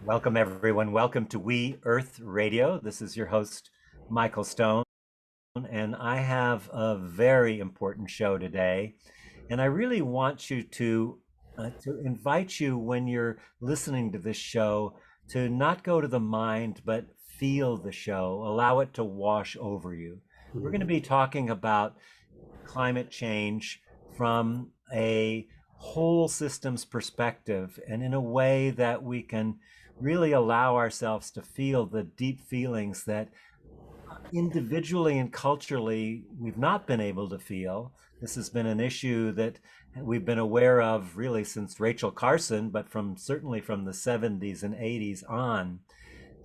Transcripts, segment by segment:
Welcome, everyone. Welcome to We Earth Radio. This is your host, Michael Stone, and I have a very important show today. And I really want you to invite you when you're listening to this show to not go to the mind, but feel the show, allow it to wash over you. We're going to be talking about climate change from a whole systems perspective and in a way that we can really allow ourselves to feel the deep feelings that individually and culturally we've not been able to feel. This has been an issue that we've been aware of really since Rachel Carson, but from certainly from the 70s and 80s on,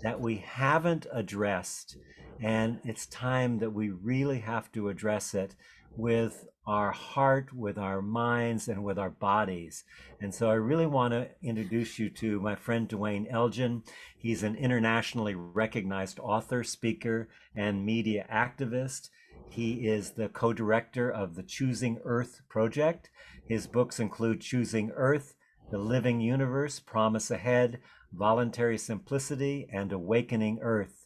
that we haven't addressed. And it's time that we really have to address it with our heart, with our minds, and with our bodies. And so I really want to introduce you to my friend Duane Elgin. He's an internationally recognized author, speaker, and media activist. He is the co-director of the Choosing Earth project. His books include Choosing Earth, The Living Universe, Promise Ahead, Voluntary Simplicity, and Awakening Earth.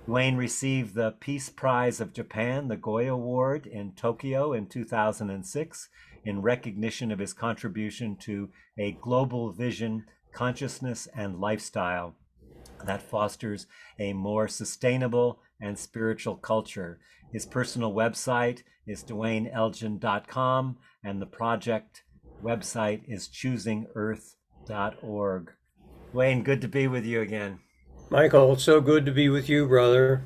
Duane received the Peace Prize of Japan, the Goya Award, in Tokyo in 2006 in recognition of his contribution to a global vision, consciousness, and lifestyle that fosters a more sustainable and spiritual culture. His personal website is duaneelgin.com, and the project website is choosingearth.org. Duane, good to be with you again. Michael, it's so good to be with you, brother.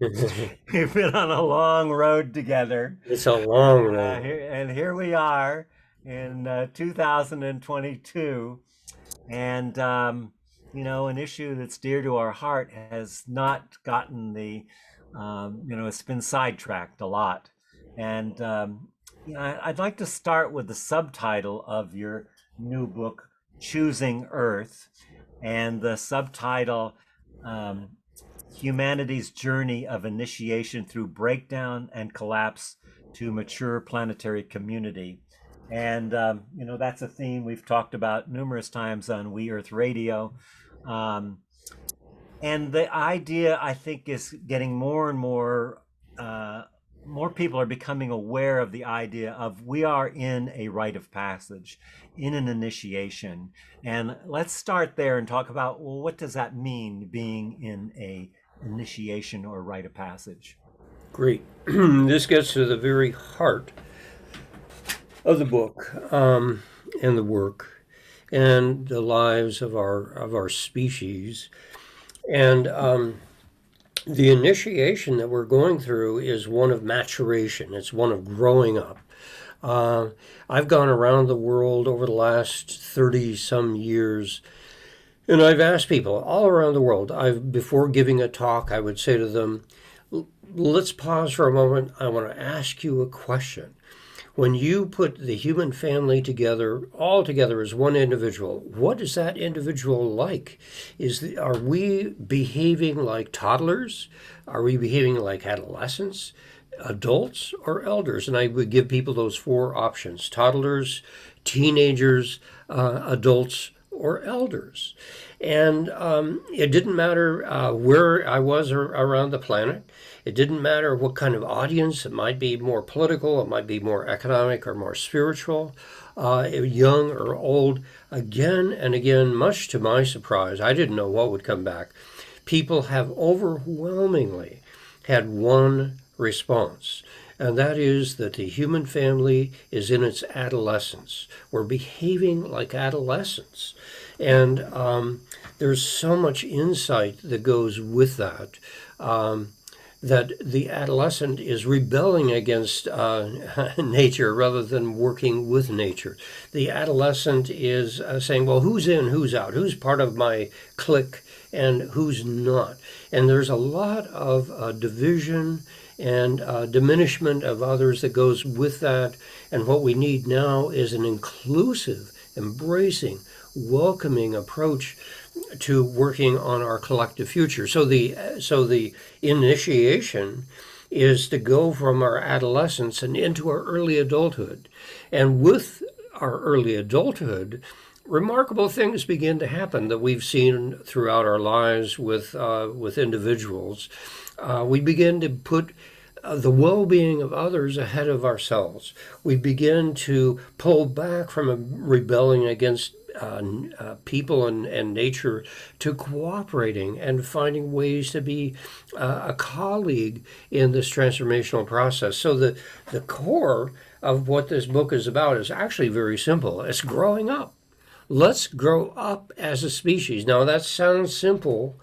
We've been on a long road together. It's a long road. Here we are in 2022. And, an issue that's dear to our heart has not gotten it's been sidetracked a lot. And, I'd like to start with the subtitle of your new book, Choosing Earth, and the subtitle, Humanity's Journey of Initiation Through Breakdown and Collapse to Mature Planetary Community. And, that's a theme we've talked about numerous times on We Earth Radio. And the idea, I think, is getting more and more people are becoming aware of the idea of we are in a rite of passage, in an initiation. And let's start there and talk about, well, what does that mean, being in a initiation or rite of passage? Great. This gets to the very heart of the book, and the work and the lives of our species. And the initiation that we're going through is one of maturation. It's one of growing up. I've gone around the world over the last 30 some years, and I've asked people all around the world. Before giving a talk, I would say to them, let's pause for a moment. I want to ask you a question. When you put the human family together, all together as one individual, what is that individual like? Are we behaving like toddlers? Are we behaving like adolescents, adults, or elders? And I would give people those four options: toddlers, teenagers, adults, or elders. And it didn't matter where I was around the planet. It didn't matter what kind of audience. It might be more political, it might be more economic or more spiritual, young or old. Again and again, much to my surprise, I didn't know what would come back. People have overwhelmingly had one response, and that is that the human family is in its adolescence. We're behaving like adolescents. And there's so much insight that goes with that. That the adolescent is rebelling against nature rather than working with nature. The adolescent is saying, well, who's in, who's out, who's part of my clique, and who's not. And there's a lot of division and diminishment of others that goes with that. And what we need now is an inclusive, embracing, welcoming approach to working on our collective future. So the initiation is to go from our adolescence and into our early adulthood. And with our early adulthood, remarkable things begin to happen that we've seen throughout our lives with individuals. We begin to put the well-being of others ahead of ourselves. We begin to pull back from rebelling against people and nature to cooperating and finding ways to be a colleague in this transformational process. So the core of what this book is about is actually very simple. It's growing up. Let's grow up as a species. Now, that sounds simple,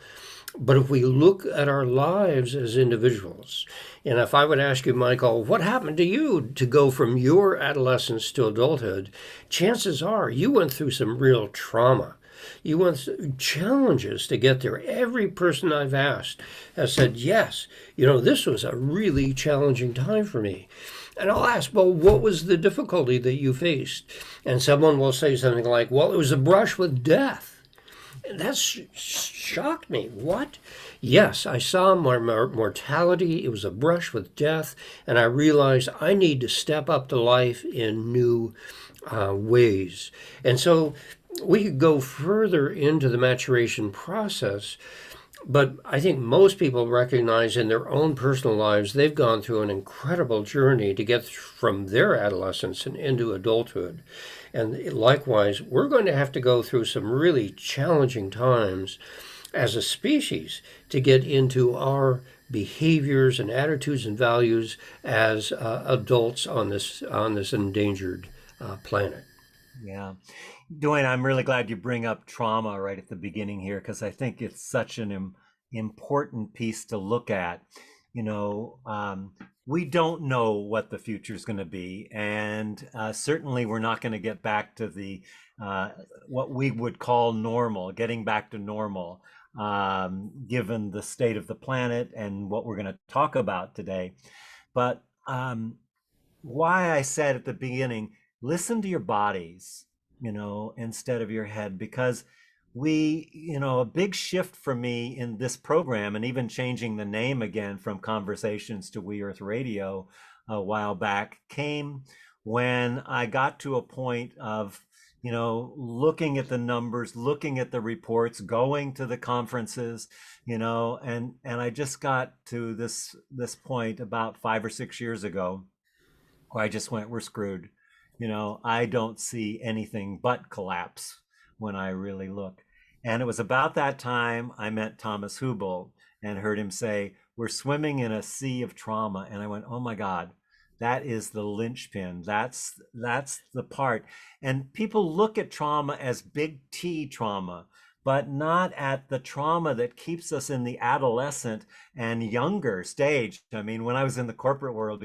but if we look at our lives as individuals, and if I would ask you, Michael, what happened to you to go from your adolescence to adulthood, chances are you went through some real trauma. You went through challenges to get there. Every person I've asked has said, yes, this was a really challenging time for me. And I'll ask, well, what was the difficulty that you faced? And someone will say something like, well, it was a brush with death. That shocked me. What? Yes, I saw my mortality. It was a brush with death. And I realized I need to step up to life in new ways. And so we could go further into the maturation process. But I think most people recognize in their own personal lives, they've gone through an incredible journey to get from their adolescence and into adulthood. And likewise, we're going to have to go through some really challenging times as a species to get into our behaviors and attitudes and values as adults on this endangered planet. Yeah. Duane, I'm really glad you bring up trauma right at the beginning here, because I think it's such an important piece to look at. We don't know what the future is going to be, and certainly we're not going to get back to the what we would call normal, getting back to normal, given the state of the planet and what we're going to talk about today. But why I said at the beginning, listen to your bodies, instead of your head, because a big shift for me in this program, and even changing the name again from Conversations to We Earth Radio a while back, came when I got to a point of, looking at the numbers, looking at the reports, going to the conferences, and I just got to this point about 5 or 6 years ago where I just went, we're screwed. I don't see anything but collapse when I really look. And it was about that time I met Thomas Hubel and heard him say, we're swimming in a sea of trauma. And I went, oh my God, that is the linchpin. That's the part. And people look at trauma as big T trauma, but not at the trauma that keeps us in the adolescent and younger stage. I mean, when I was in the corporate world,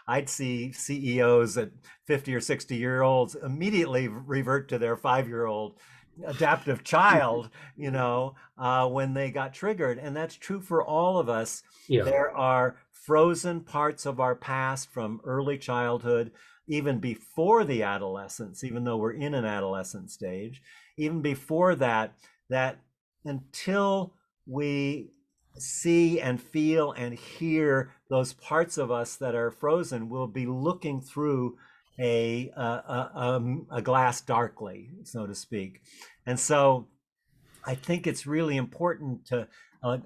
I'd see CEOs at 50 or 60-year-olds immediately revert to their 5-year-old adaptive child, when they got triggered. And that's true for all of us. Yeah. There are frozen parts of our past from early childhood, even before the adolescence, even though we're in an adolescent stage, even before that until we see and feel and hear those parts of us that are frozen, we'll be looking through a glass darkly, so to speak. And so I think it's really important to,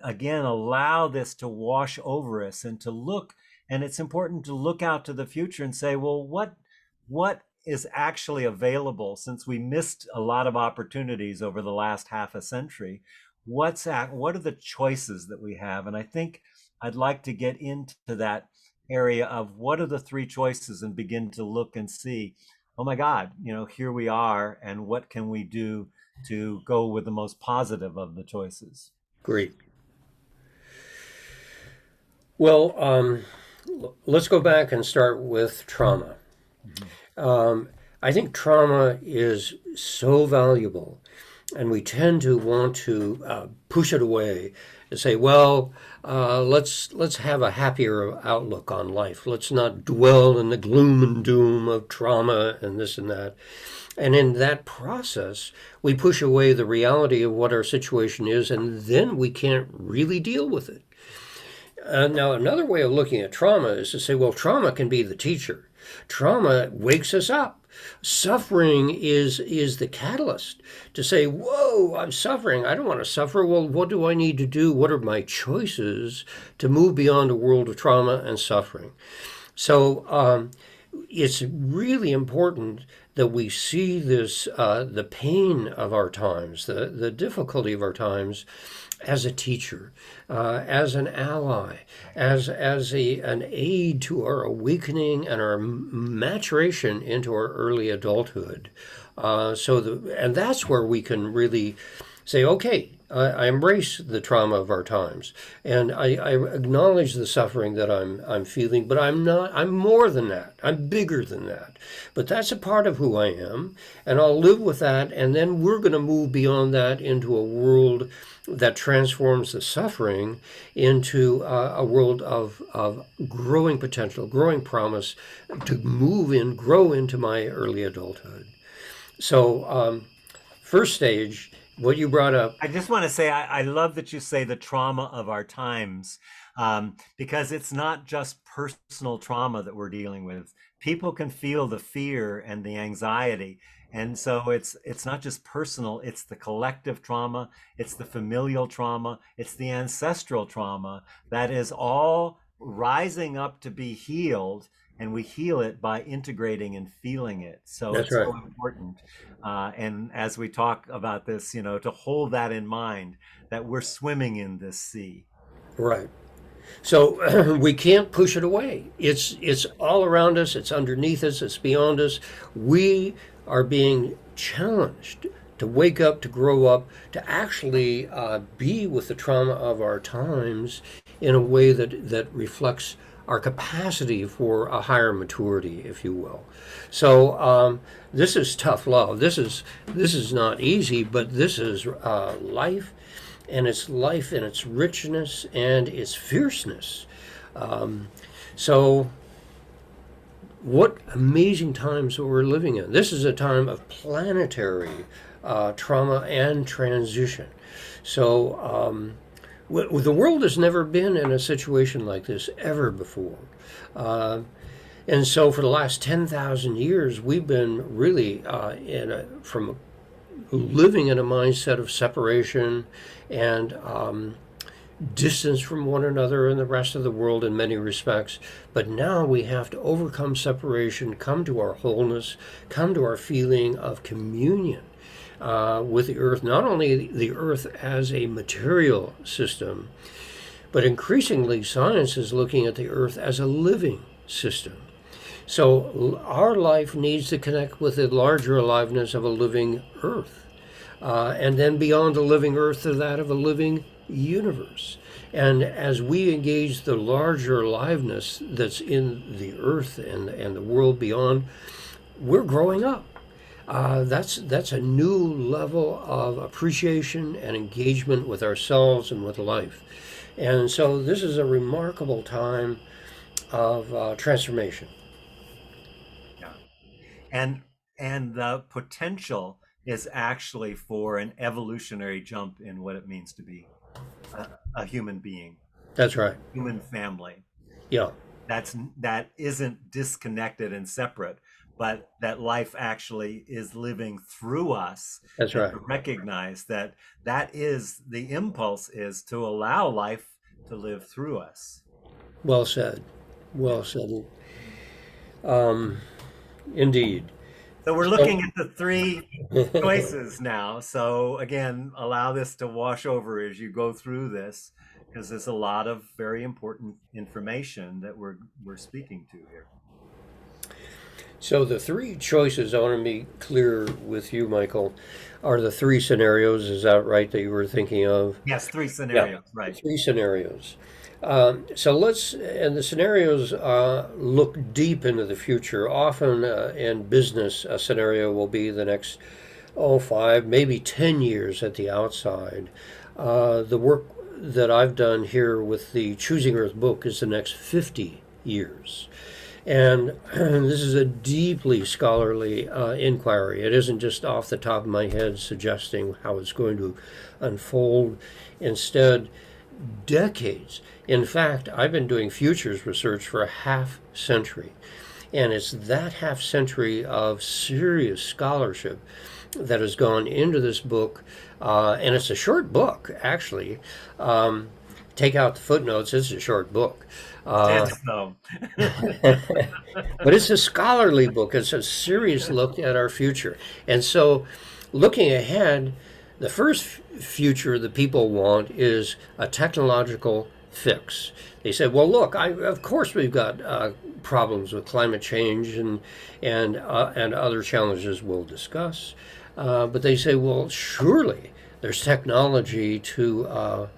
again, allow this to wash over us and to look, and it's important to look out to the future and say, well, what is actually available, since we missed a lot of opportunities over the last half a century? What are the choices that we have? And I think I'd like to get into that area of what are the 3 choices and begin to look and see, oh my God, here we are, and what can we do to go with the most positive of the choices? Great. Well, let's go back and start with trauma. Mm-hmm. I think trauma is so valuable, and we tend to want to push it away and say, well, let's have a happier outlook on life. Let's not dwell in the gloom and doom of trauma and this and that. And in that process, we push away the reality of what our situation is, and then we can't really deal with it. Now, another way of looking at trauma is to say, well, trauma can be the teacher. Trauma wakes us up. Suffering is the catalyst to say, whoa, I'm suffering. I don't want to suffer. Well, what do I need to do? What are my choices to move beyond a world of trauma and suffering? So it's really important that we see this, the pain of our times, the difficulty of our times, as a teacher, as an ally, as an aid to our awakening and our maturation into our early adulthood. And that's where we can really say, okay, I embrace the trauma of our times, and I acknowledge the suffering that I'm feeling, but I'm not. I'm more than that. I'm bigger than that. But that's a part of who I am, and I'll live with that. And then we're going to move beyond that into a world that transforms the suffering into a world of growing potential, growing promise to grow into my early adulthood. So, first stage, what you brought up. I just want to say, I love that you say the trauma of our times, because it's not just personal trauma that we're dealing with. People can feel the fear and the anxiety. And so it's not just personal, it's the collective trauma, it's the familial trauma, it's the ancestral trauma that is all rising up to be healed, and we heal it by integrating and feeling it. So That's it's right. so important. And as we talk about this, to hold that in mind, that we're swimming in this sea. Right. So we can't push it away. It's all around us. It's underneath us. It's beyond us. We are being challenged to wake up, to grow up, to actually be with the trauma of our times in a way that reflects our capacity for a higher maturity, if you will. So this is tough love. This is not easy, but this is life, and it's life in its richness and its fierceness. So what amazing times that we're living in. This is a time of planetary trauma and transition. So the world has never been in a situation like this ever before. And so for the last 10,000 years, we've been really from living in a mindset of separation and distance from one another and the rest of the world in many respects. But now we have to overcome separation, come to our wholeness, come to our feeling of communion with the earth, not only the earth as a material system, but increasingly science is looking at the earth as a living system. So our life needs to connect with the larger aliveness of a living earth, and then beyond the living earth to that of a living universe. And as we engage the larger aliveness that's in the earth and the world beyond, we're growing up. That's a new level of appreciation and engagement with ourselves and with life. And so this is a remarkable time of transformation. Yeah. And the potential is actually for an evolutionary jump in what it means to be a human being, That's right. human family. Yeah, That isn't disconnected and separate, but that life actually is living through us, that's and right. to recognize that is the impulse, is to allow life to live through us. Well said. Well said. Indeed. So we're So, looking at the three choices now. So again, allow this to wash over as you go through this, because there's a lot of very important information that we're speaking to here. so the three choices I want to be clear with you, Michael, are the three scenarios. Is that right that you were thinking of? Yes, three Yeah, scenarios, right? three scenarios. And the scenarios look deep into the future. Often in business, a scenario will be the next, 5, maybe 10 years at the outside. The work that I've done here with the Choosing Earth book is the next 50 years. And this is a deeply scholarly inquiry. It isn't just off the top of my head suggesting how it's going to unfold. Instead, decades. In fact, I've been doing futures research for a half century. And it's that half century of serious scholarship that has gone into this book. And it's a short book, actually. Take out the footnotes, it's a short book. No. But it's a scholarly book. It's a serious look at our future. And so, looking ahead, the first future that people want is a technological fix. They say, well, look, of course we've got problems with climate change and other challenges we'll discuss. But they say, well, surely there's technology to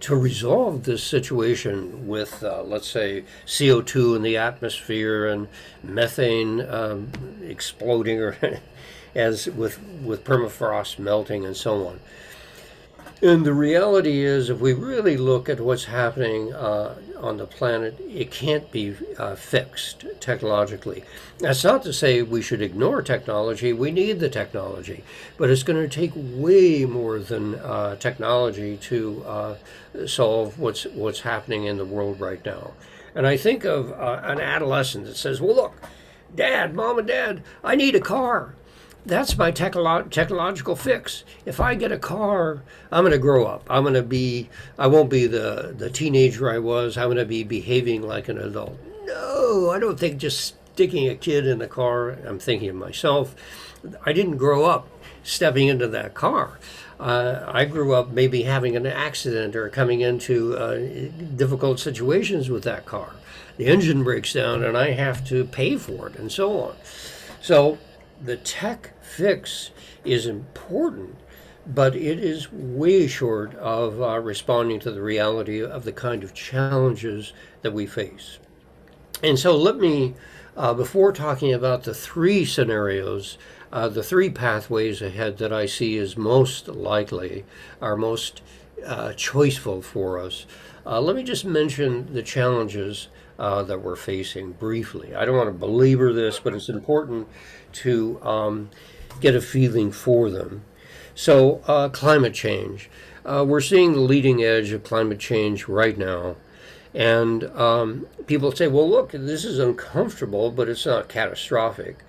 resolve this situation with, let's say, CO2 in the atmosphere and methane exploding, or as with permafrost melting and so on. And the reality is, if we really look at what's happening on the planet, it can't be fixed technologically. That's not to say we should ignore technology. We need the technology. But it's going to take way more than technology to solve what's happening in the world right now. And I think of an adolescent that says, well, look, Dad, Mom and Dad, I need a car. That's my technological fix. If I get a car, I'm going to grow up. I won't be the teenager I was. I'm going to be behaving like an adult. No, I don't think just sticking a kid in the car. I'm thinking of myself. I didn't grow up stepping into that car. I grew up maybe having an accident or coming into difficult situations with that car. The engine breaks down and I have to pay for it and so on. So the tech fix is important, but it is way short of responding to the reality of the kind of challenges that we face. And so let me, before talking about the three scenarios, the three pathways ahead that I see as most likely, are most choiceful for us, let me just mention the challenges that we're facing briefly. I don't want to belabor this, but it's important to get a feeling for them. So climate change. We're seeing the leading edge of climate change right now. And people say, well, look, this is uncomfortable, but it's not catastrophic.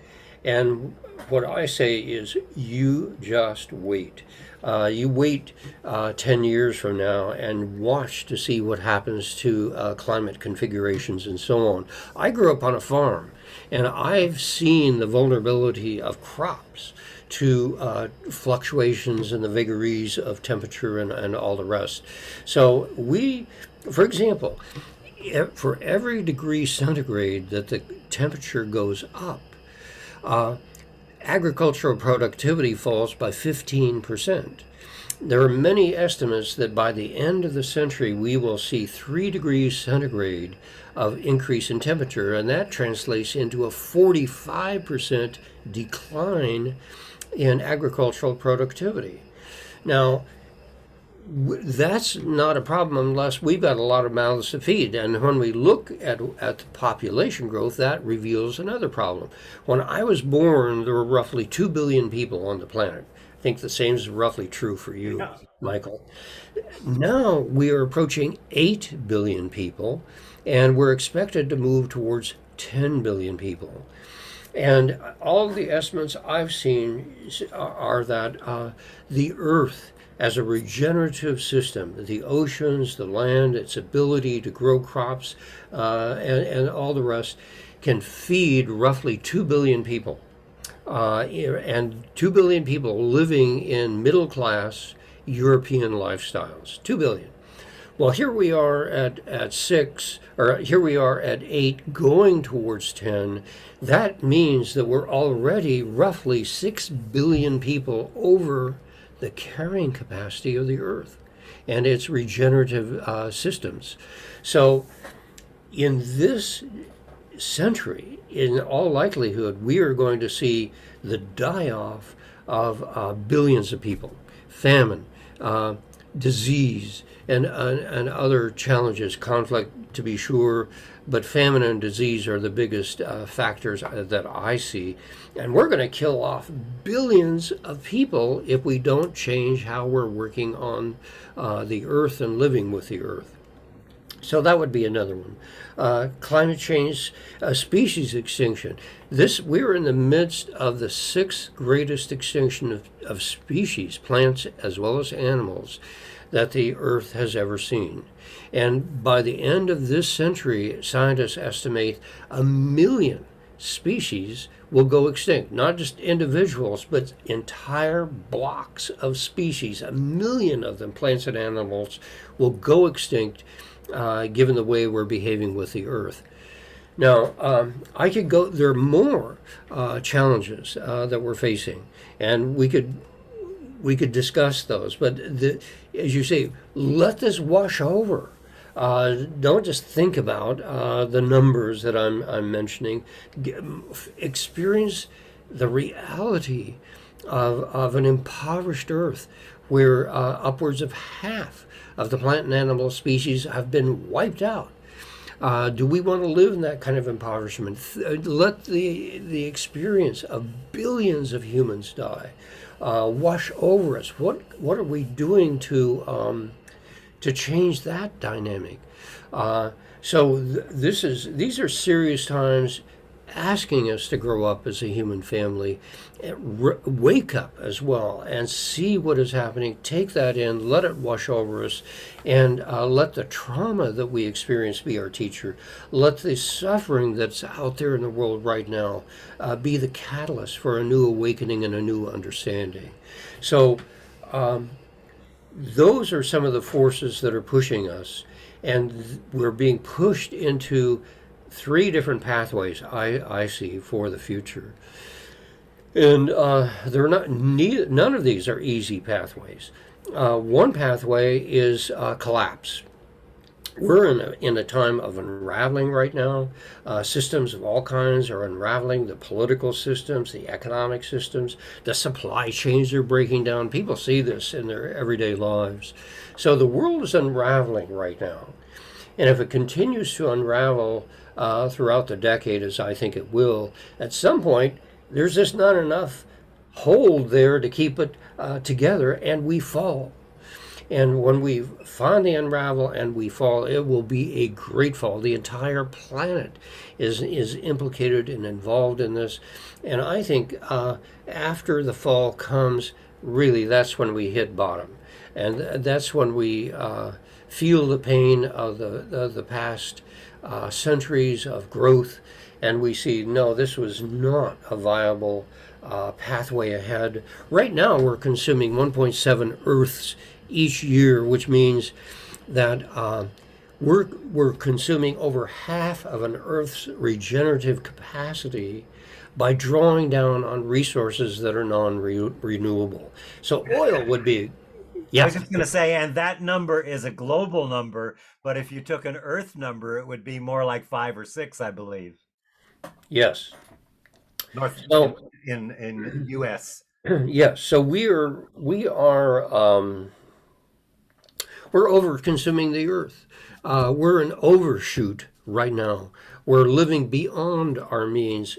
And what I say is, you just wait. You wait 10 years from now and watch to see what happens to climate configurations and so on. I grew up on a farm, and I've seen the vulnerability of crops to fluctuations in the vagaries of temperature and all the rest. So for example, for every degree centigrade that the temperature goes up, agricultural productivity falls by 15%. There are many estimates that by the end of the century, we will see 3 degrees centigrade of increase in temperature, and that translates into a 45% decline in agricultural productivity. Now, that's not a problem unless we've got a lot of mouths to feed. And when we look at the population growth, that reveals another problem. When I was born, there were roughly 2 billion people on the planet. I think the same is roughly true for you, Michael. Now we are approaching 8 billion people, and we're expected to move towards 10 billion people. And all the estimates I've seen are that the Earth, as a regenerative system, the oceans, the land, its ability to grow crops, and all the rest, can feed roughly 2 billion people. And 2 billion people living in middle-class European lifestyles. 2 billion. Well, here we are at 6, or here we are at 8, going towards 10. That means that we're already roughly 6 billion people over the carrying capacity of the Earth and its regenerative systems. So in this century, in all likelihood, we are going to see the die-off of billions of people, famine, disease, and other challenges, conflict to be sure, but famine and disease are the biggest factors that I see. And we're going to kill off billions of people if we don't change how we're working on the Earth and living with the Earth. So that would be another one. Climate change, species extinction. We're in the midst of the sixth greatest extinction of species, plants as well as animals, that the Earth has ever seen. And by the end of this century, scientists estimate 1 million species will go extinct. Not just individuals, but entire blocks of species. 1 million of them, plants and animals, will go extinct given the way we're behaving with the Earth. Now, I could go, there are more challenges that we're facing, and we could discuss those. But as you say, let this wash over. Don't just think about the numbers that I'm mentioning. Experience the reality of an impoverished Earth where upwards of half of the plant and animal species have been wiped out. Do we want to live in that kind of impoverishment? Let the experience of billions of humans die wash over us. What are we doing to change that dynamic? These are serious times, asking us to grow up as a human family, wake up as well, and see what is happening. Take that in, let it wash over us, and let the trauma that we experience be our teacher. Let the suffering that's out there in the world right now be the catalyst for a new awakening and a new understanding. So those are some of the forces that are pushing us, and we're being pushed into 3 different pathways I see for the future. And they're not, none of these are easy pathways. One pathway is collapse. We're in a time of unraveling right now. Systems of all kinds are unraveling. The political systems, the economic systems, the supply chains are breaking down. People see this in their everyday lives. So the world is unraveling right now. And if it continues to unravel throughout the decade, as I think it will, at some point, there's just not enough hold there to keep it together, and we fall. And when we finally unravel and we fall, it will be a great fall. The entire planet is implicated and involved in this. And I think after the fall comes, really, that's when we hit bottom. And that's when we feel the pain of the past centuries of growth, and we see, no, this was not a viable pathway ahead. Right now, we're consuming 1.7 Earths each year, which means that we're consuming over half of an Earth's regenerative capacity by drawing down on resources that are non-renewable. So oil would be, I was just going to say, and that number is a global number, but if you took an Earth number, it would be more like 5 or 6, I believe. Yes. North in U.S. Yes. So we're over consuming the Earth. We're an overshoot right now. We're living beyond our means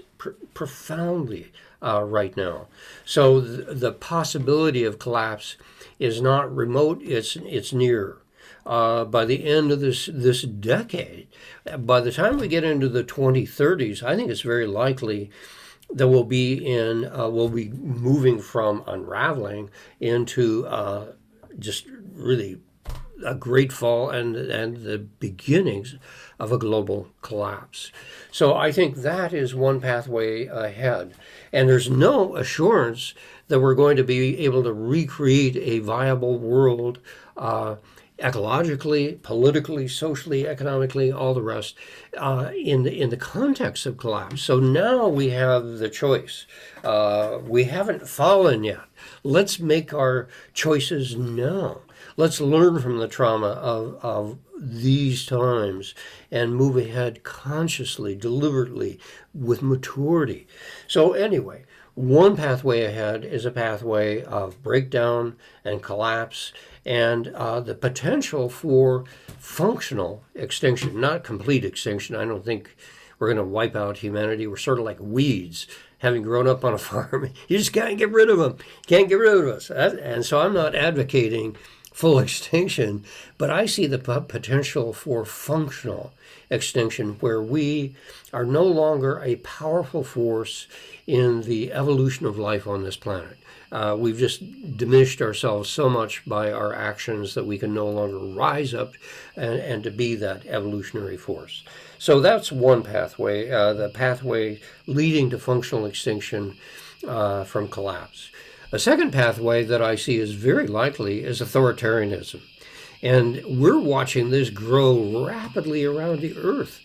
profoundly right now. So the possibility of collapse is not remote, it's near. By the end of this decade, by the time we get into the 2030s, I think it's very likely that we'll be moving from unraveling into just really a great fall and the beginnings of a global collapse. So I think that is one pathway ahead. And there's no assurance that we're going to be able to recreate a viable world ecologically, politically, socially, economically, all the rest, in the context of collapse. So now we have the choice. We haven't fallen yet. Let's make our choices now. Let's learn from the trauma of these times and move ahead consciously, deliberately, with maturity. So anyway, one pathway ahead is a pathway of breakdown and collapse, and the potential for functional extinction, not complete extinction. I don't think we're going to wipe out humanity. We're sort of like weeds, having grown up on a farm. You just can't get rid of them. Can't get rid of us. And so I'm not advocating full extinction, but I see the potential for functional extinction where we are no longer a powerful force in the evolution of life on this planet. We've just diminished ourselves so much by our actions that we can no longer rise up and to be that evolutionary force. So that's one pathway, the pathway leading to functional extinction from collapse. A second pathway that I see is very likely is authoritarianism. And we're watching this grow rapidly around the earth.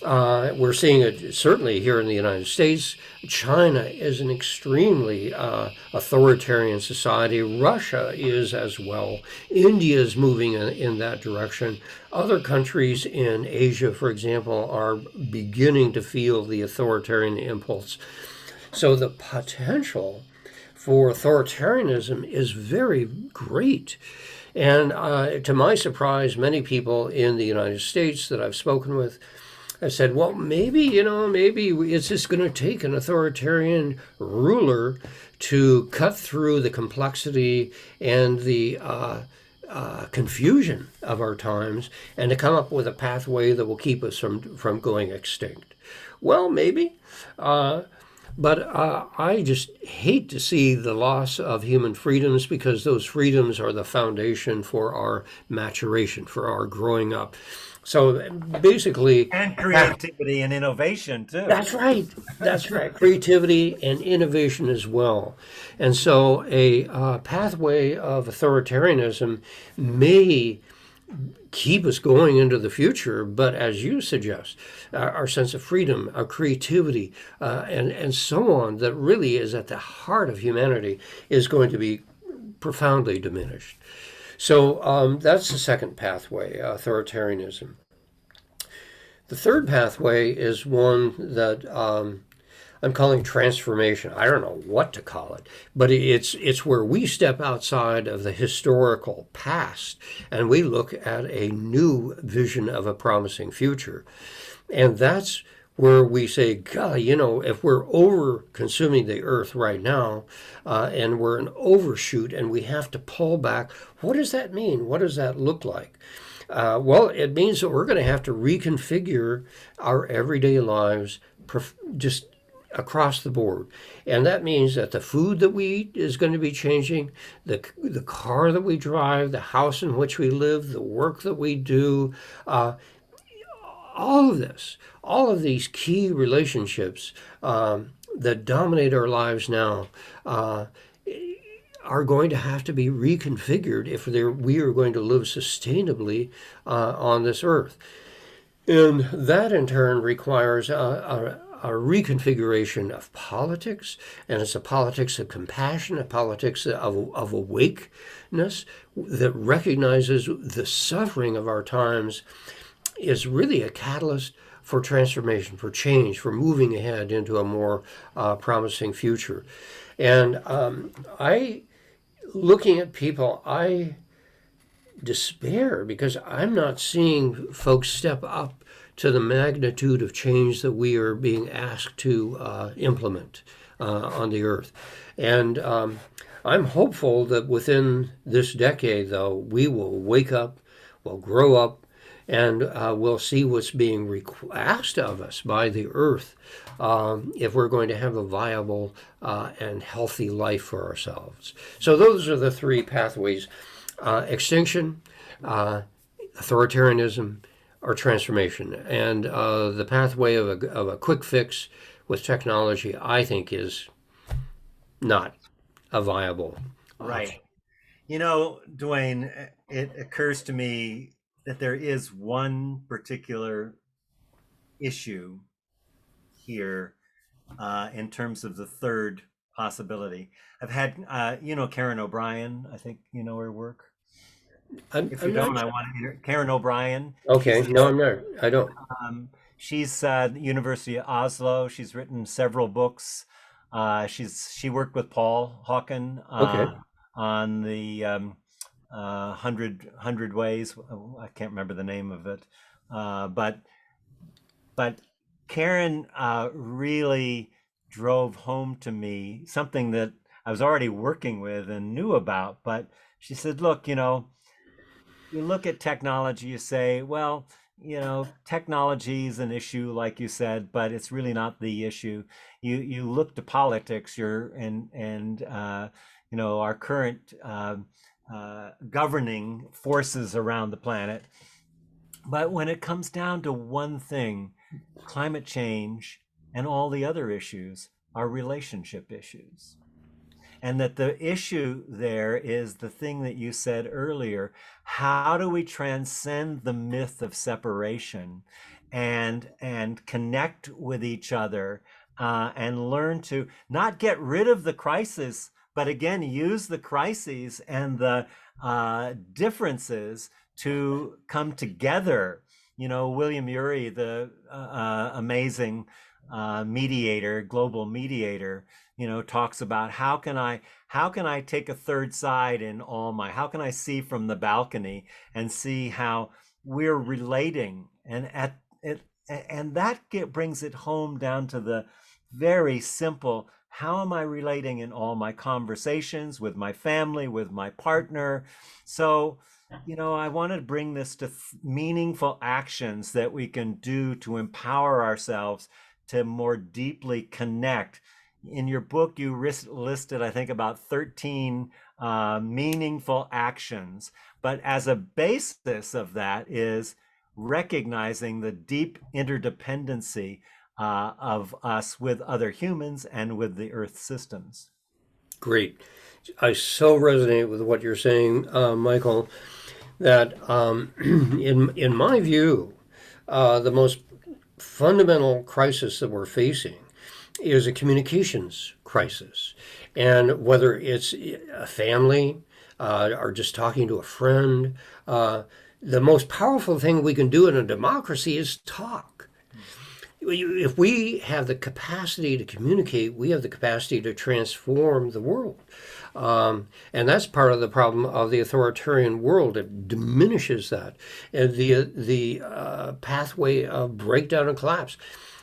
We're seeing it certainly here in the United States. China is an extremely authoritarian society. Russia is as well. India is moving in that direction. Other countries in Asia, for example, are beginning to feel the authoritarian impulse. So the potential for authoritarianism is very great. And to my surprise, many people in the United States that I've spoken with have said, well, maybe it's just going to take an authoritarian ruler to cut through the complexity and the confusion of our times and to come up with a pathway that will keep us from going extinct. Well, maybe. But I just hate to see the loss of human freedoms because those freedoms are the foundation for our maturation, for our growing up. So basically, And creativity and innovation too. that's right. That's right. Creativity and innovation as well. And so a pathway of authoritarianism may keep us going into the future, but as you suggest, our sense of freedom, our creativity, and so on, that really is at the heart of humanity, is going to be profoundly diminished. So that's the second pathway, authoritarianism. The third pathway is one that I'm calling transformation. I don't know what to call it, but it's where we step outside of the historical past and we look at a new vision of a promising future. And that's where we say, God, if we're over consuming the earth right now and we're an overshoot and we have to pull back, what does that mean? What does that look like? Well, it means that we're going to have to reconfigure our everyday lives just across the board. And that means that the food that we eat is going to be changing, the car that we drive, the house in which we live, the work that we do, all of this, all of these key relationships that dominate our lives now are going to have to be reconfigured if we are going to live sustainably on this earth. And that in turn requires a reconfiguration of politics, and it's a politics of compassion, a politics of awakeness that recognizes the suffering of our times is really a catalyst for transformation, for change, for moving ahead into a more promising future. And looking at people, I despair because I'm not seeing folks step up to the magnitude of change that we are being asked to implement on the earth. And I'm hopeful that within this decade, though, we will wake up, we'll grow up, and we'll see what's being asked of us by the earth if we're going to have a viable and healthy life for ourselves. So those are the three pathways: extinction, authoritarianism, or transformation. And the pathway of a quick fix with technology, I think, is not a viable Right. Duane, it occurs to me that there is one particular issue here in terms of the third possibility. I've had, Karen O'Brien. I think you know her work. If you I'm don't, not. I want to hear Karen O'Brien. Okay, no, I'm not. I don't. She's the University of Oslo. She's written several books. She worked with Paul Hawken Okay. on the hundred ways. I can't remember the name of it, but Karen really drove home to me something that I was already working with and knew about. But she said, "Look, you look at technology, you say, well, technology is an issue, like you said, but it's really not the issue. You look to politics, our current governing forces around the planet. But when it comes down to one thing, climate change and all the other issues are relationship issues. And that the issue there is the thing that you said earlier. How do we transcend the myth of separation and connect with each other and learn to not get rid of the crisis, but again, use the crises and the differences to come together. William Ury, the amazing mediator, global mediator, talks about how can I take a third side in how can I see from the balcony and see how we're relating, and that brings it home down to the very simple, how am I relating in all my conversations with my family, with my partner? So I want to bring this to meaningful actions that we can do to empower ourselves to more deeply connect. In your book, you listed, I think, about 13 meaningful actions. But as a basis of that is recognizing the deep interdependency of us with other humans and with the Earth systems. Great. I so resonate with what you're saying, Michael, that in my view, the most fundamental crisis that we're facing is a communications crisis. And whether it's a family or just talking to a friend, the most powerful thing we can do in a democracy is talk. If we have the capacity to communicate, we have the capacity to transform the world. And that's part of the problem of the authoritarian world. It diminishes that. And the pathway of breakdown and collapse.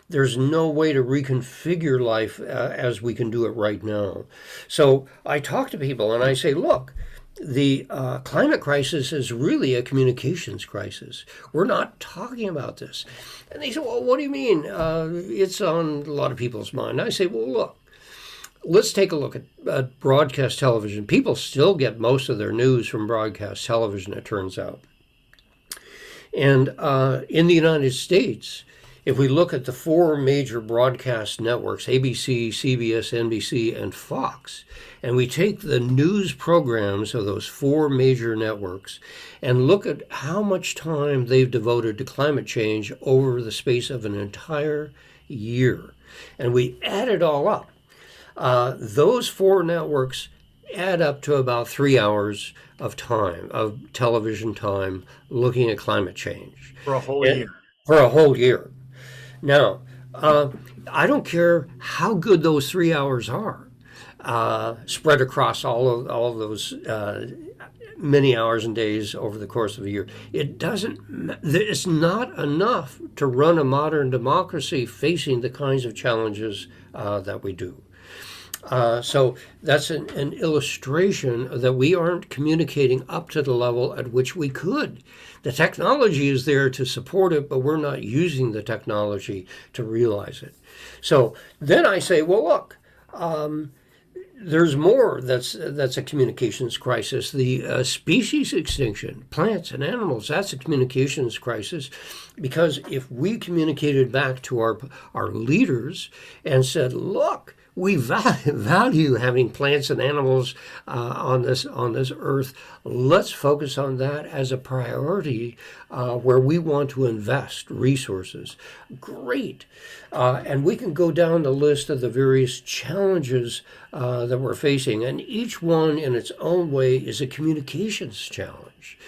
There's no way to reconfigure life as we can do it right now. So I talk to people and I say, look, the climate crisis is really a communications crisis. We're not talking about this. And they say, well, what do you mean? It's on a lot of people's mind. I say, well, look, let's take a look at broadcast television. People still get most of their news from broadcast television, it turns out. And in the United States, if we look at the four major broadcast networks, ABC, CBS, NBC, and Fox, and we take the news programs of those four major networks and look at how much time they've devoted to climate change over the space of an entire year, and we add it all up, those four networks add up to about 3 hours of time, of television time, looking at climate change. For a whole year. For a whole year. Now, I don't care how good those 3 hours are, spread across all of those many hours and days over the course of a year. It's not enough to run a modern democracy facing the kinds of challenges that we do. So that's an illustration that we aren't communicating up to the level at which we could. The technology is there to support it, but we're not using the technology to realize it. So then I say, well, look, there's more that's a communications crisis. The species extinction, plants and animals, that's a communications crisis, because if we communicated back to our leaders and said, look, we value having plants and animals on this earth. Let's focus on that as a priority where we want to invest resources. Great. And we can go down the list of the various challenges that we're facing. And each one in its own way is a communications challenge.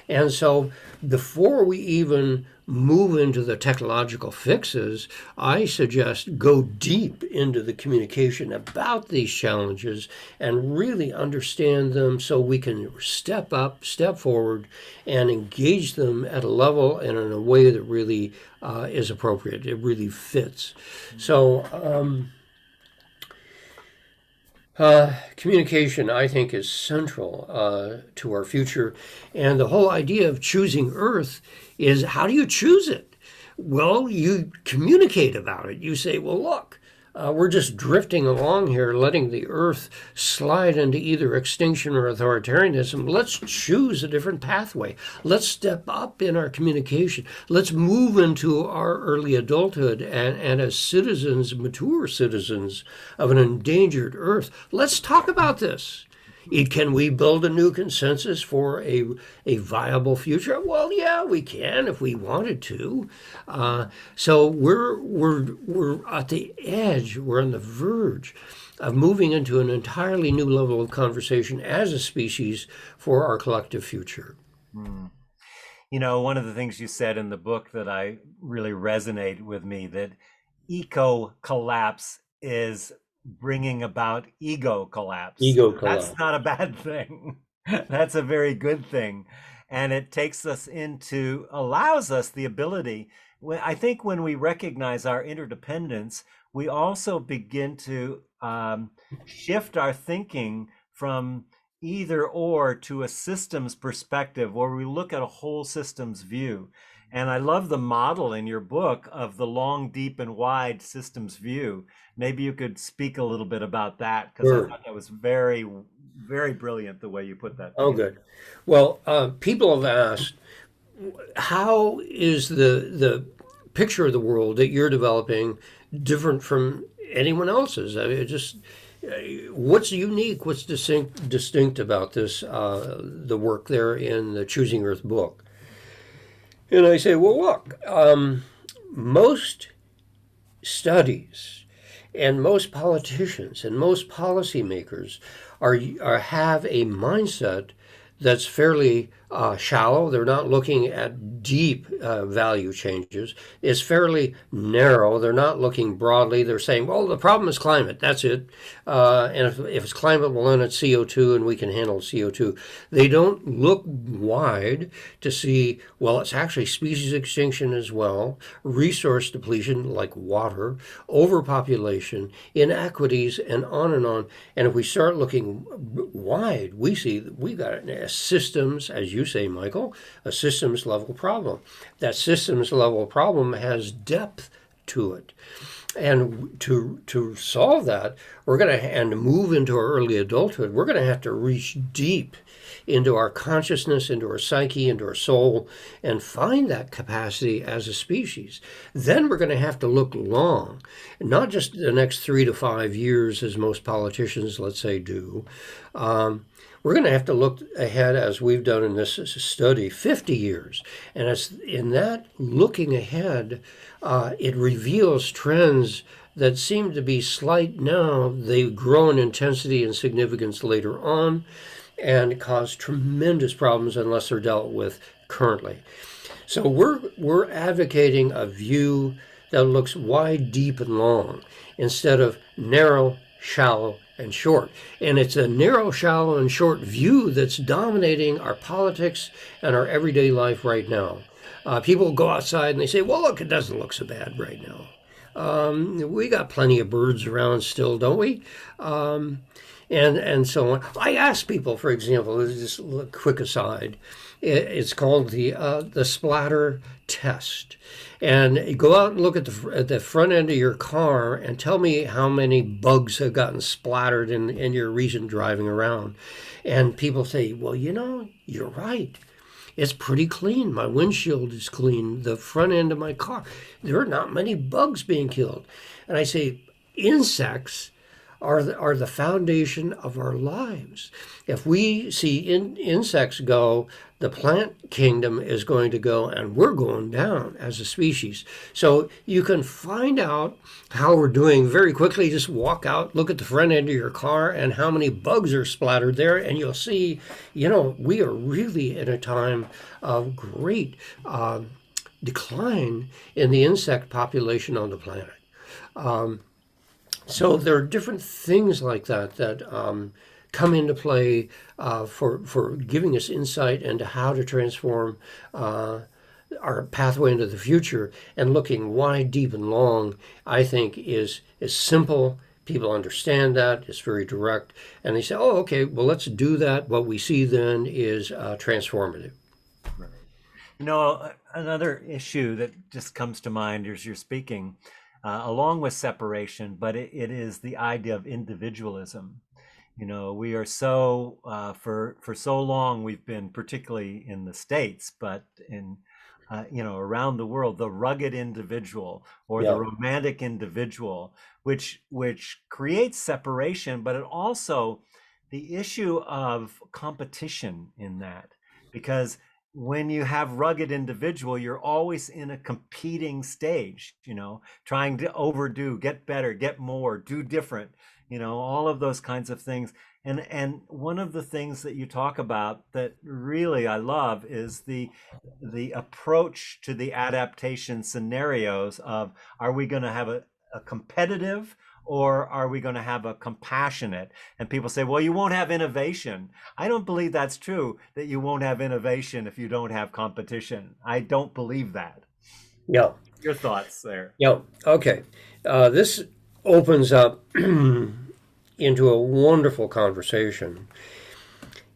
And so before we even move into the technological fixes, I suggest go deep into the communication about these challenges and really understand them so we can step up, step forward, and engage them at a level and in a way that really is appropriate. It really fits. So Communication, I think, is central to our future. And the whole idea of choosing Earth is, how do you choose it? Well, you communicate about it. You say, well, look, we're just drifting along here, letting the Earth slide into either extinction or authoritarianism. Let's choose a different pathway. Let's step up in our communication. Let's move into our early adulthood and as citizens, mature citizens of an endangered Earth. Let's talk about this. Can we build a new consensus for a viable future? Well, yeah, we can if we wanted to. So we're at the edge. We're on the verge of moving into an entirely new level of conversation as a species for our collective future. You know, one of the things you said in the book that I really resonate with me, that eco collapse is bringing about ego collapse. Ego That's collapse. not a bad thing. That's a very good thing. And it takes us into, allows us the ability. I think when we recognize our interdependence, we also begin to shift our thinking from either or to a systems perspective where we look at a whole systems view. And I love the model in your book of the long, deep, and wide systems view. Maybe you could speak a little bit about that, because I Sure. thought that was very, very brilliant the way you put that Oh, together. good. Well, people have asked, how is the picture of the world that you're developing different from anyone else's? I mean, what's unique, what's distinct about this, the work there in the Choosing Earth book? And I say, well, look, most studies and most politicians and most policymakers have a mindset that's fairly shallow. They're not looking at deep value changes. It's fairly narrow. They're not looking broadly. They're saying, well, the problem is climate. That's it. And if it's climate, well, then it's CO2 and we can handle CO2. They don't look wide to see, well, it's actually species extinction as well, resource depletion like water, overpopulation, inequities, and on and on. And if we start looking wide, we see that we've got a systems, as you say, Michael, a systems level problem. That systems level problem has depth to it. And to solve that, we're going to, and move into our early adulthood, we're going to have to reach deep into our consciousness, into our psyche, into our soul, and find that capacity as a species. Then we're going to have to look long, not just the next 3 to 5 years, as most politicians, let's say, do. We're going to have to look ahead, as we've done in this study, 50 years. And as in that looking ahead, it reveals trends that seem to be slight now. They grow in intensity and significance later on and cause tremendous problems unless they're dealt with currently. So we're advocating a view that looks wide, deep, and long instead of narrow, shallow, and short. And it's a narrow, shallow, and short view that's dominating our politics and our everyday life right now. People go outside and they say, well, look, it doesn't look so bad right now. We got plenty of birds around still, don't we? And so on. I ask people, for example, just a quick aside, it's called the splatter test. And you go out and look at the front end of your car and tell me how many bugs have gotten splattered in your recent driving around. And people say, well, you're right. It's pretty clean. My windshield is clean. The front end of my car, there are not many bugs being killed. And I say, insects are the foundation of our lives. If we see insects go, the plant kingdom is going to go, and we're going down as a species. So you can find out how we're doing very quickly. Just walk out, look at the front end of your car and how many bugs are splattered there, and you'll see, we are really in a time of great decline in the insect population on the planet. So there are different things like that come into play for giving us insight into how to transform our pathway into the future. And looking wide, deep, and long, I think, is simple People understand that. It's very direct. And they say, oh, okay, well, let's do that. What we see then is transformative. Right. Another issue that just comes to mind as you're speaking, along with separation, but it is the idea of individualism. We are so for so long we've been, particularly in the States, but in around the world, the rugged individual or the Yeah. romantic individual, which creates separation, but it also the issue of competition in that, because when you have rugged individual, you're always in a competing stage, trying to overdo, get better, get more, do different, all of those kinds of things. And one of the things that you talk about that really I love is the approach to the adaptation scenarios of, are we going to have a competitive, or are we going to have a compassionate? And people say, well, you won't have innovation. I don't believe that's true, that you won't have innovation if you don't have competition. I don't believe that. Yeah. Your thoughts there? Yeah. Okay. This opens up into a wonderful conversation.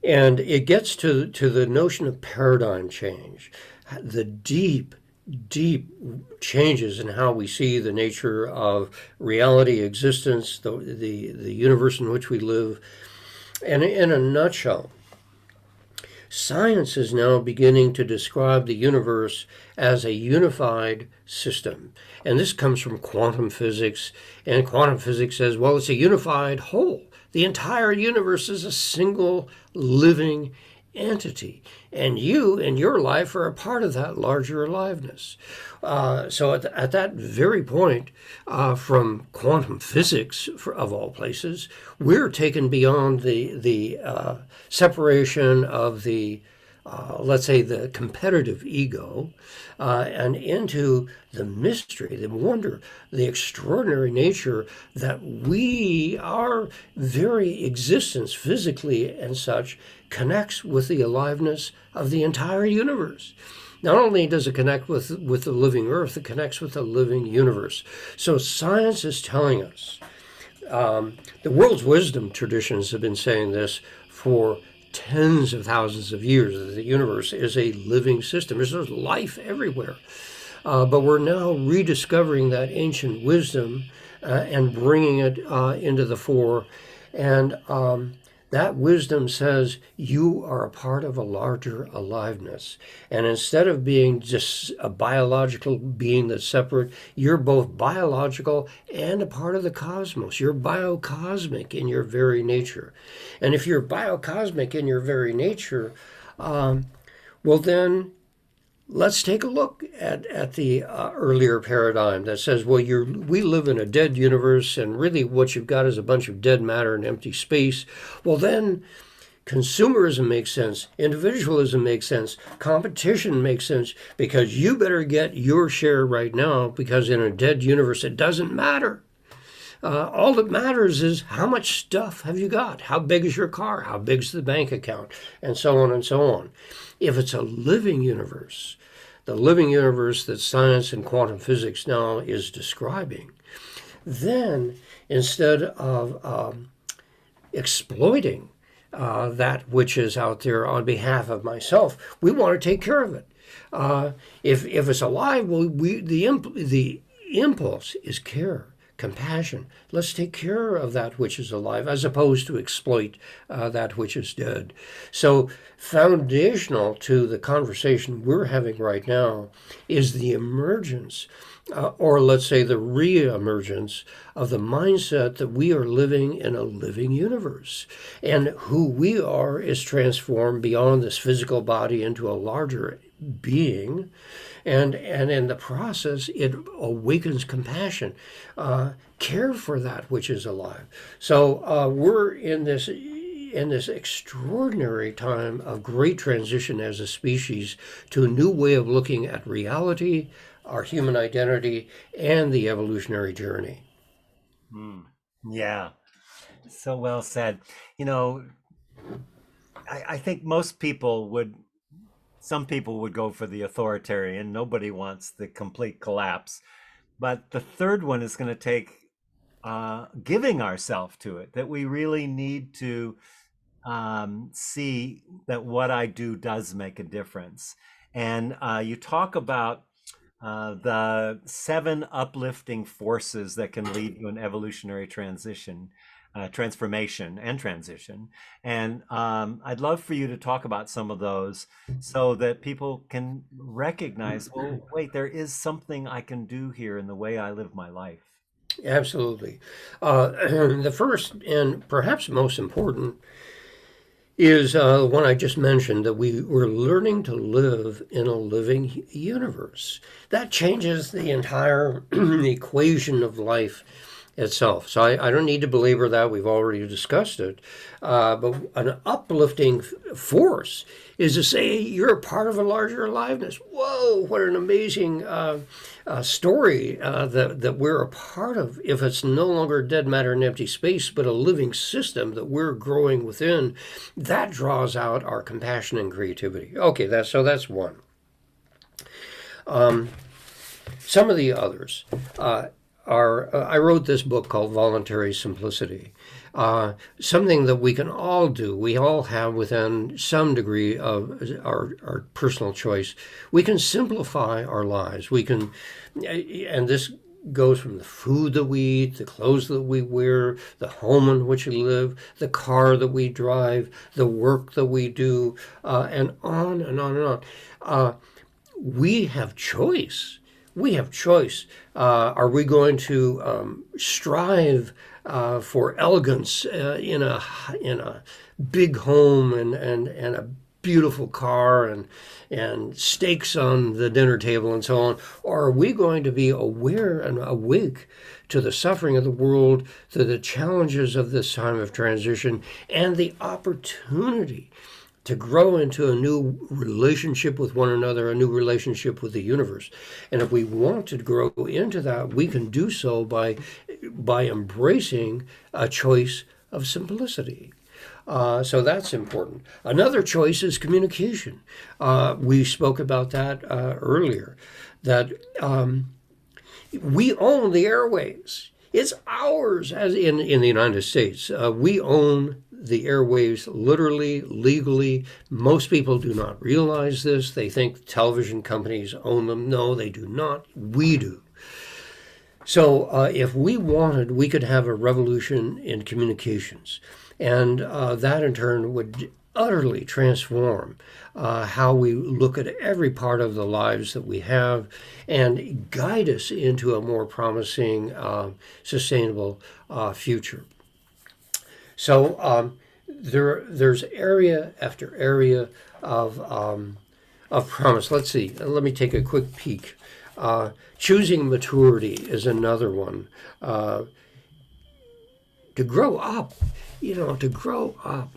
And it gets to the notion of paradigm change, the deep, deep changes in how we see the nature of reality, existence, the universe in which we live. And in a nutshell, science is now beginning to describe the universe as a unified system. And this comes from quantum physics. And quantum physics says, well, it's a unified whole. The entire universe is a single living entity. And you in your life are a part of that larger aliveness. So at that very point, from quantum physics, of all places, we're taken beyond the separation of the let's say the competitive ego, and into the mystery, the wonder, the extraordinary nature that our very existence, physically and such, connects with the aliveness of the entire universe. Not only does it connect with the living earth, it connects with the living universe. So science is telling us, the world's wisdom traditions have been saying this for tens of thousands of years, that the universe is a living system. There's life everywhere. But we're now rediscovering that ancient wisdom and bringing it into the fore. And that wisdom says you are a part of a larger aliveness. And instead of being just a biological being that's separate, you're both biological and a part of the cosmos. You're biocosmic in your very nature. And if you're biocosmic in your very nature, well, then let's take a look at the earlier paradigm that says, well, we live in a dead universe, and really what you've got is a bunch of dead matter and empty space. Well, then consumerism makes sense, individualism makes sense, competition makes sense, because you better get your share right now, because in a dead universe, it doesn't matter. All that matters is how much stuff have you got? How big is your car? How big's the bank account? And so on and so on. If it's a living universe, the living universe that science and quantum physics now is describing, then instead of exploiting that which is out there on behalf of myself, we want to take care of it. If it's alive, well, the impulse is care, compassion. Let's take care of that which is alive, as opposed to exploit that which is dead. So foundational to the conversation we're having right now is the emergence, or let's say the re-emergence, of the mindset that we are living in a living universe. And who we are is transformed beyond this physical body into a larger being. And in the process, it awakens compassion, care for that which is alive. So we're in this extraordinary time of great transition as a species to a new way of looking at reality, our human identity, and the evolutionary journey. Yeah, so well said. I think some people would go for the authoritarian. Nobody wants the complete collapse. But the third one is going to take giving ourselves to it, that we really need to see that what I do does make a difference. And you talk about the 7 uplifting forces that can lead to an evolutionary transformation and transition. And I'd love for you to talk about some of those so that people can recognize, oh, wait, there is something I can do here in the way I live my life. Absolutely. The first and perhaps most important is the one I just mentioned, that we're learning to live in a living universe. That changes the entire equation of life itself. So I don't need to belabor that. We've already discussed it. But an uplifting force is to say you're a part of a larger aliveness. Whoa, what an amazing story that we're a part of. If it's no longer dead matter and empty space, but a living system that we're growing within, that draws out our compassion and creativity. Okay, that's one. Some of the others I wrote this book called Voluntary Simplicity. Something that we can all do, we all have within some degree of our personal choice. We can simplify our lives. We can, and this goes from the food that we eat, the clothes that we wear, the home in which we live, the car that we drive, the work that we do, and on and on and on. We have choice. We have choice. Are we going to strive for elegance in a big home and a beautiful car and steaks on the dinner table and so on? Or are we going to be aware and awake to the suffering of the world, to the challenges of this time of transition, and the opportunity to grow into a new relationship with one another, a new relationship with the universe? And if we want to grow into that, we can do so by embracing a choice of simplicity. So that's important. Another choice is communication. We spoke about that earlier, that we own the airwaves. It's ours, as in the United States. We own the airwaves literally, legally. Most people do not realize this. They think television companies own them. No, they do not. We do. So if we wanted, we could have a revolution in communications. And that in turn would utterly transform how we look at every part of the lives that we have and guide us into a more promising, sustainable future. So there's area after area of promise. Let's see. Let me take a quick peek. Choosing maturity is another one. To grow up, to grow up.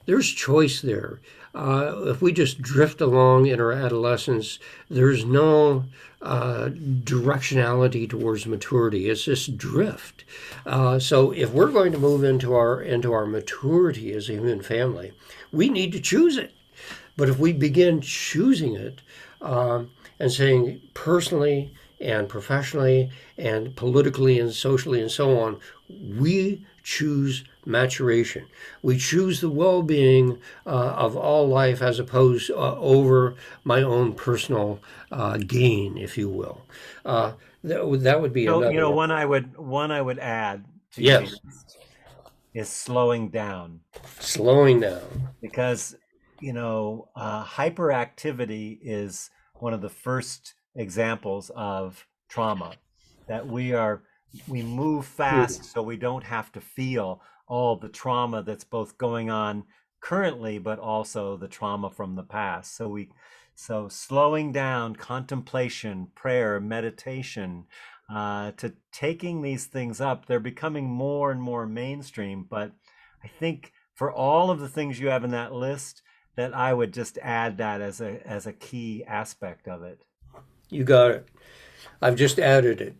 There's choice there. If we just drift along in our adolescence, there's no directionality towards maturity. It's just drift. So if we're going to move into our maturity as a human family, we need to choose it. But if we begin choosing it and saying personally and professionally and politically and socially and so on, we choose maturation. We choose the well-being of all life as opposed over my own personal gain, if you will. That would be another. One I would add to Yes. is slowing down. Slowing down. Because hyperactivity is one of the first examples of trauma, that we move fast so we don't have to feel all the trauma that's both going on currently, but also the trauma from the past. So slowing down, contemplation, prayer, meditation, to taking these things up, they're becoming more and more mainstream. But I think for all of the things you have in that list, that I would just add that as a key aspect of it. You got it. I've just added it.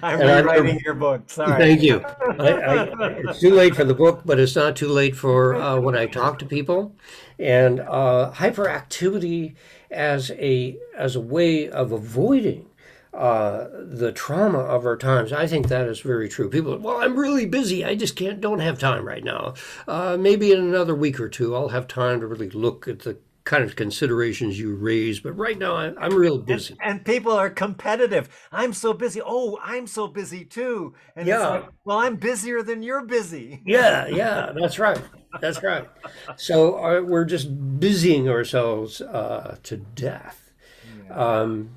I'm rewriting your book. Sorry. Thank you. It's too late for the book, but it's not too late for when I talk to people. And hyperactivity as a way of avoiding the trauma of our times. I think that is very true. People, well, I'm really busy. I just don't have time right now. Maybe in another week or two, I'll have time to really look at the kind of considerations you raise. But right now, I'm real busy. And people are competitive. I'm so busy. Oh, I'm so busy too. And it's like, Yeah, well, I'm busier than you're busy. yeah, that's right. That's right. So we're just busying ourselves to death. Yeah. Um,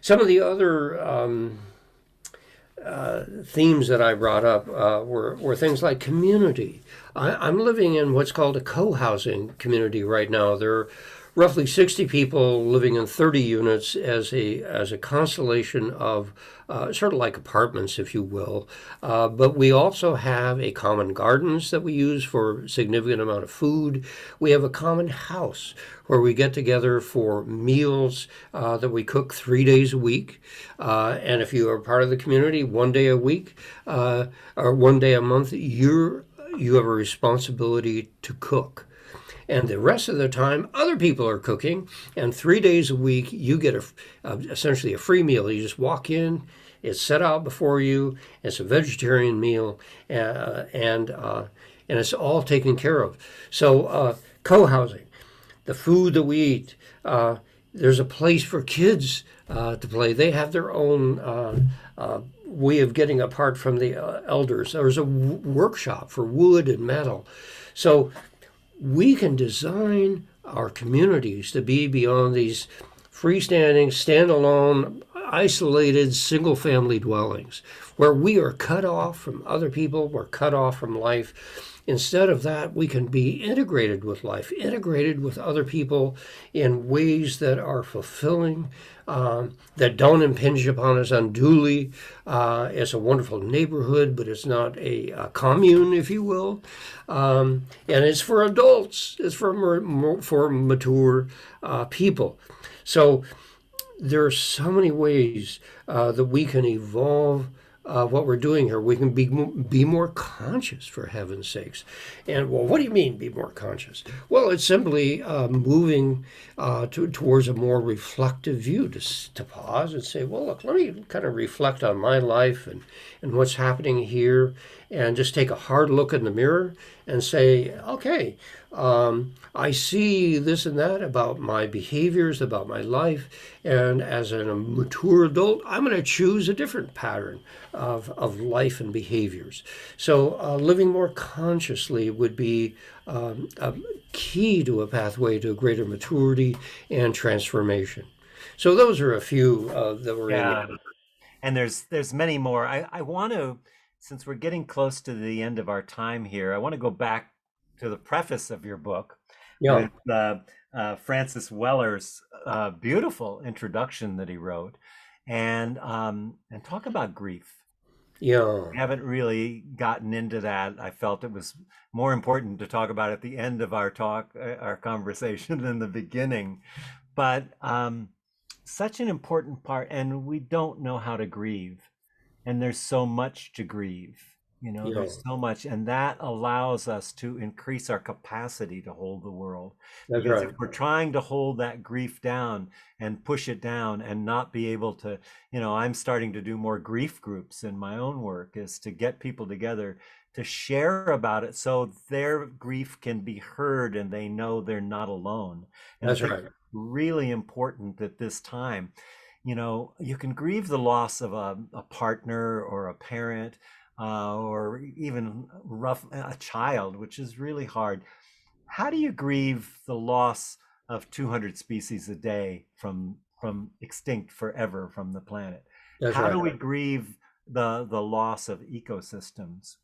some of the other themes that I brought up were things like community. I'm living in what's called a co-housing community right now. There are roughly 60 people living in 30 units as a constellation of sort of like apartments, if you will. But we also have a common gardens that we use for a significant amount of food. We have a common house where we get together for meals that we cook 3 days a week. And if you are part of the community, 1 day a week or 1 day a month, you have a responsibility to cook. And the rest of the time, other people are cooking. And 3 days a week, you get essentially a free meal. You just walk in, it's set out before you. It's a vegetarian meal, and it's all taken care of. So co-housing, the food that we eat. There's a place for kids to play. They have their own way of getting apart from the elders. There's a workshop for wood and metal. So we can design our communities to be beyond these freestanding, standalone, isolated, single family dwellings where we are cut off from other people, we're cut off from life. Instead of that, we can be integrated with life, integrated with other people in ways that are fulfilling, that don't impinge upon us unduly. It's a wonderful neighborhood, but it's not a commune, if you will. And it's for adults, it's for mature people. So there are so many ways that we can evolve what we're doing here. We can be more conscious, for heaven's sakes. And well, what do you mean, be more conscious? Well, it's simply moving towards a more reflective view, to pause and say, well, look, let me kind of reflect on my life and what's happening here, and just take a hard look in the mirror and say, okay, I see this and that about my behaviors, about my life, and as a mature adult, I'm going to choose a different pattern of life and behaviors. So living more consciously would be a key to a pathway to greater maturity and transformation. So those are a few that were in Yeah. there. And there's many more. I want to, since we're getting close to the end of our time here, I want to go back to the preface of your book Yeah, with Francis Weller's beautiful introduction that he wrote, and talk about grief. yeah, We haven't really gotten into that. I felt it was more important to talk about at the end of our our conversation than the beginning. But such an important part, and we don't know how to grieve. And there's so much to grieve. yeah. There's so much, and that allows us to increase our capacity to hold the world. That's Because if right. we're trying to hold that grief down and push it down and not be able to, I'm starting to do more grief groups in my own work, is to get people together to share about it so their grief can be heard and they know they're not alone. And I That's think right. really important at this time. You can grieve the loss of a partner or a parent, or even a child, which is really hard. How do you grieve the loss of 200 species a day from extinct forever from the planet? That's How do right. we grieve the loss of ecosystems?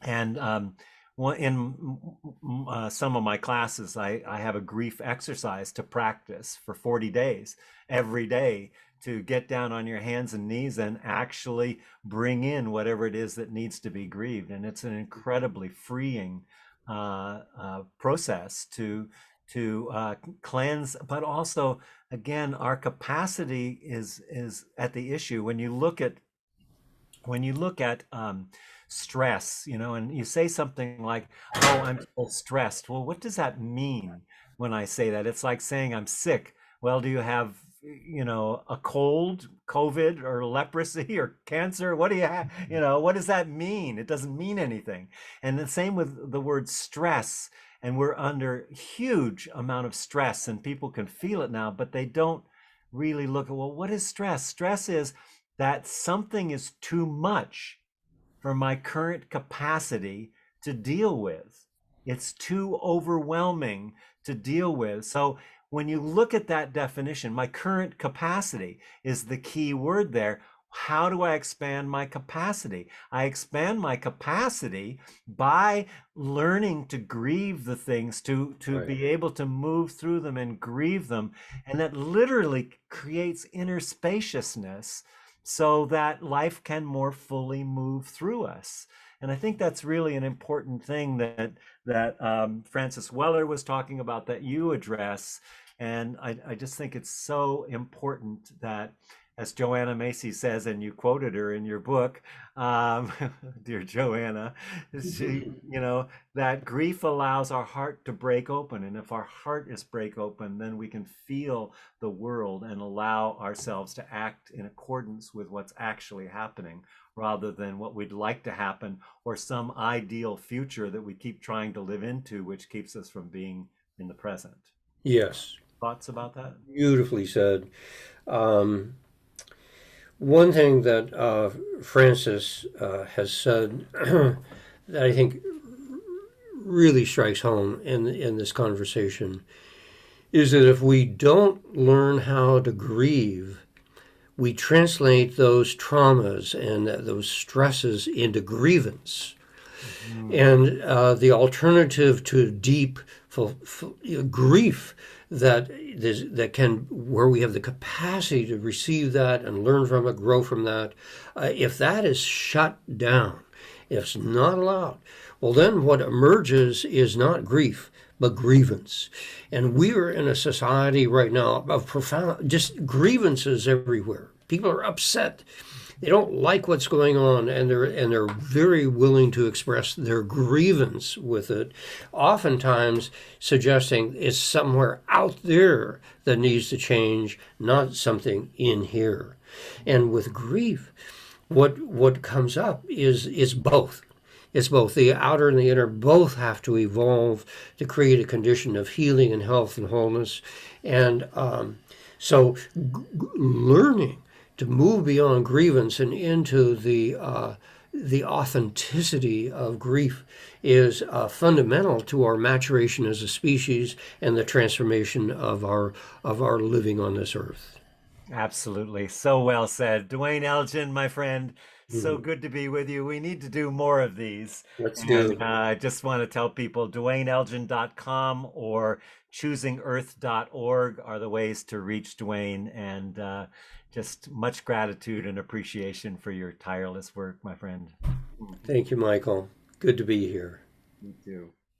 And in some of my classes, I have a grief exercise to practice for 40 days every day, to get down on your hands and knees and actually bring in whatever it is that needs to be grieved. And it's an incredibly freeing process to cleanse, but also, again, our capacity is at the issue. When you look at stress, and you say something like, "Oh, I'm so stressed." Well, what does that mean when I say that? It's like saying I'm sick. Well, do you have a cold, COVID, or leprosy, or cancer? What do you have? What does that mean? It doesn't mean anything. And the same with the word stress. And we're under huge amount of stress, and people can feel it now, but they don't really look at, well, what is stress? Stress is that something is too much for my current capacity to deal with. It's too overwhelming to deal with. So when you look at that definition, my current capacity is the key word there. How do I expand my capacity? I expand my capacity by learning to grieve the things, to Right. be able to move through them and grieve them. And that literally creates inner spaciousness so that life can more fully move through us. And I think that's really an important thing that Francis Weller was talking about, that you address. And I just think it's so important that, as Joanna Macy says, and you quoted her in your book, dear Joanna, that grief allows our heart to break open. And if our heart is break open, then we can feel the world and allow ourselves to act in accordance with what's actually happening, rather than what we'd like to happen, or some ideal future that we keep trying to live into, which keeps us from being in the present. Yes, Thoughts about that? beautifully said. Um, One thing that Francis has said that I think really strikes home in this conversation is that if we don't learn how to grieve, we translate those traumas and those stresses into grievance. Mm-hmm. And the alternative to deep grief that can, where we have the capacity to receive that and learn from it, grow from that, if that is shut down, if it's not allowed, well, then what emerges is not grief, but grievance. And we are in a society right now of profound, just grievances everywhere. People are upset. They don't like what's going on, and they're very willing to express their grievance with it, oftentimes suggesting it's somewhere out there that needs to change, not something in here. And with grief, what comes up is both. It's both the outer and the inner both have to evolve to create a condition of healing and health and wholeness. And so learning to move beyond grievance and into the authenticity of grief is fundamental to our maturation as a species and the transformation of our living on this earth. Absolutely. So well said. Duane Elgin, my friend, so Mhm. good to be with you. We need to do more of these. Let's And do. I just want to tell people duaneelgin.com or choosingearth.org are the ways to reach Duane. And just much gratitude and appreciation for your tireless work, my friend. Thank you, Michael. Good to be here. You too.